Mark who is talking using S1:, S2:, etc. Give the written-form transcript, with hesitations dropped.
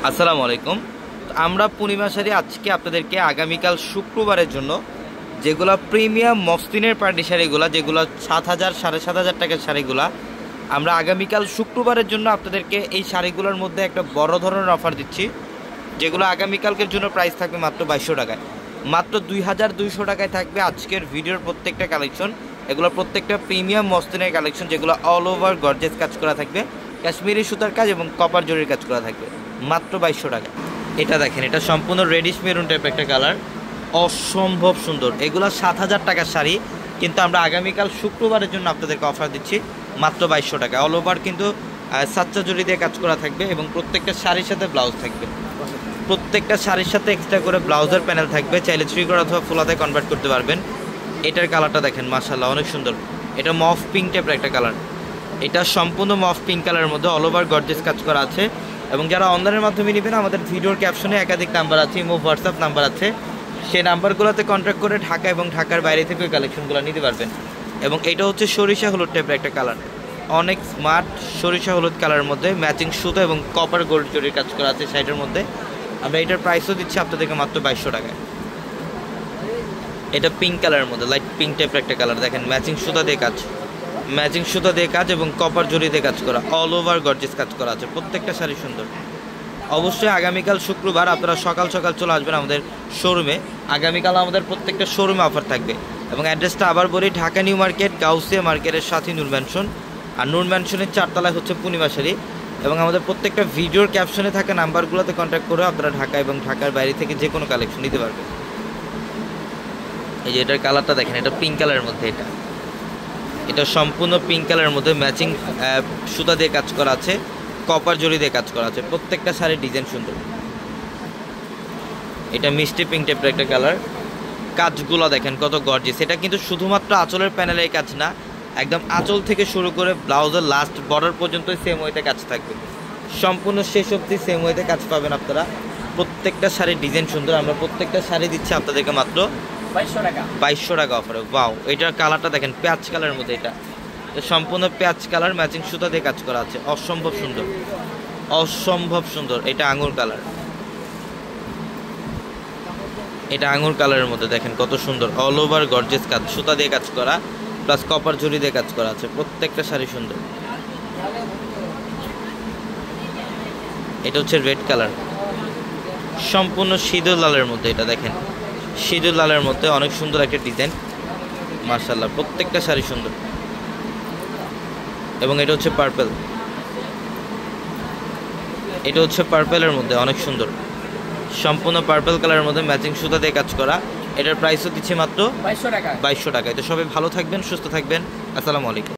S1: আসসালামু আলাইকুম। আমরা পূর্ণিমা শাড়ি আজকে আপনাদেরকে আগামীকাল শুক্রবারের জন্য যেগুলো প্রিমিয়াম মসলিনের পার্টি শাড়িগুলো, যেগুলো 7,000 7,500 টাকার শাড়িগুলো, আমরা আগামীকাল শুক্রবারের জন্য আপনাদেরকে এই শাড়িগুলোর মধ্যে একটা বড় ধরনের অফার দিচ্ছি, যেগুলো আগামীকালকের জন্য প্রাইস থাকবে মাত্র 2200 টাকায়। মাত্র 2200 টাকায় থাকবে আজকের ভিডিওর প্রত্যেকটা কালেকশন। এগুলো প্রত্যেকটা প্রিমিয়াম মসলিনের কালেকশন, যেগুলো অল ওভার গর্জেস কাজ করা থাকবে, কাশ্মীরি সুতার কাজ এবং কপার জরির কাজ করা থাকবে, মাত্র 2200 টাকা। এটা দেখেন, এটা সম্পূর্ণ রেডিশ মেরুন টাইপের একটা কালার, অসম্ভব সুন্দর। এগুলো 7,000 টাকার শাড়ি, কিন্তু আমরা আগামীকাল শুক্রবারের জন্য আপনাদেরকে অফার দিচ্ছি মাত্র 2200 টাকা। অল ওভার কিন্তু সাচ্চা জরি দিয়ে কাজ করা থাকবে এবং প্রত্যেকটা শাড়ির সাথে ব্লাউজ থাকবে। প্রত্যেকটা শাড়ির সাথে এক্সট্রা করে ব্লাউজের প্যানেল থাকবে, চাইলে থ্রি করে অথবা ফুলাতে কনভার্ট করতে পারবেন। এটার কালারটা দেখেন, মাশাআল্লাহ অনেক সুন্দর। এটা মফ পিঙ্ক টাইপের একটা কালার, এটা সম্পূর্ণ মফ পিঙ্ক কালারের মধ্যে অল ওভার গর্জেস কাজ করা আছে। এবং যারা অনলাইনের মাধ্যমে নেবেন, আমাদের ভিডিওর ক্যাপশনে একাধিক নাম্বার আছে, ইমো হোয়াটসঅ্যাপ নাম্বার আছে, সেই নাম্বারগুলোতে কন্ট্যাক্ট করে ঢাকা এবং ঢাকার বাইরে থেকে ওই কালেকশনগুলো নিতে পারবেন। এবং এটা হচ্ছে সরিষা হলুদ টাইপের একটা কালার, অনেক স্মার্ট সরিষা হলুদ কালারের মধ্যে ম্যাচিং সুতো এবং কপার গোল্ড জরির কাজ করা আছে সাইডের মধ্যে। আমরা এটার প্রাইসও দিচ্ছি আপনাদেরকে মাত্র 2200 টাকায়। এটা পিঙ্ক কালারের মধ্যে, লাইট পিঙ্ক টাইপের একটা কালার, দেখেন ম্যাচিং সুতা দিয়ে কাজ, ম্যাচিং সুতা দিয়ে কাজ এবং কপার জরি দিয়ে কাজ করা, অল ওভার গর্জেস কাজ করা আছে। প্রত্যেকটা শাড়ি সুন্দর। অবশ্যই আগামীকাল শুক্রবার আপনারা সকাল সকাল চলে আসবেন আমাদের শোরুমে। আগামীকাল আমাদের প্রত্যেকটা শোরুমে অফার থাকবে। এবং অ্যাড্রেসটা আবার বলি, ঢাকা নিউ মার্কেট, গাউসিয়া মার্কেটের সাথে নূর ম্যানশন, আর নূর ম্যানশনের 4 তলায় হচ্ছে পূর্ণিমা শাড়ি। এবং আমাদের প্রত্যেকটা ভিডিওর ক্যাপশনে থাকা নাম্বারগুলোতে কন্ট্যাক্ট করে আপনারা ঢাকা এবং ঢাকার বাইরে থেকে যে কোনো কালেকশন নিতে পারবেন। এই যে এটার কালারটা দেখেন, এটা পিঙ্ক কালারের মধ্যে, এটা সম্পূর্ণ পিঙ্ক কালারের মধ্যে ম্যাচিং সুতা দিয়ে কাজ করা আছে, কপার জরি দিয়ে কাজ করা আছে। প্রত্যেকটা শাড়ির ডিজাইন সুন্দর। এটা মিষ্টি পিঙ্ক টাইপের একটা কালার, কাজগুলো দেখেন কত গর্জিয়াস। এটা কিন্তু শুধুমাত্র আঁচলের প্যানেলের কাজ না, একদম আঁচল থেকে শুরু করে ব্লাউজের লাস্ট বর্ডার পর্যন্ত সেম ওয়েতে কাজ থাকবে, সম্পূর্ণ শেষ অবধি সেম ওয়েতে কাজ পাবেন আপনারা। প্রত্যেকটা শাড়ির ডিজাইন সুন্দর। আমরা প্রত্যেকটা শাড়ি দিচ্ছি আপনাদেরকে মাত্র 2200 টাকা অফারে। ওয়াও, এটার কালারটা দেখেন, পেঁয়াজ কালারের মধ্যে, এটা সম্পূর্ণ পেঁয়াজ কালার, ম্যাচিং সুতা দিয়ে কাজ করা আছে, অসম্ভব সুন্দর, অসম্ভব সুন্দর। এটা আঙুর কালার, এটা আঙুর কালারের মধ্যে দেখেন কত সুন্দর, অল ওভার গর্জেস কাজ, সুতা দিয়ে কাজ করা প্লাস কপার জরি দিয়ে কাজ করা আছে। প্রত্যেকটা শাড়ি সুন্দর। এটা হচ্ছে রেড কালার, সম্পূর্ণ সিঁদুর লালের মধ্যে, এটা দেখেন সিঁদুর লালের মধ্যে অনেক সুন্দর একটা ডিজাইন, মাশাআল্লাহ। প্রত্যেকটা শাড়ি সুন্দর। এবং এটা হচ্ছে পার্পল, এটা হচ্ছে পার্পেলের মধ্যে অনেক সুন্দর, সম্পূর্ণ পার্পল কালারের মধ্যে ম্যাচিং সুতা দিয়ে কাজ করা। এটার প্রাইসও দিচ্ছি মাত্র 2200 টাকা। তো সবাই ভালো থাকবেন, সুস্থ থাকবেন। আসসালামু আলাইকুম।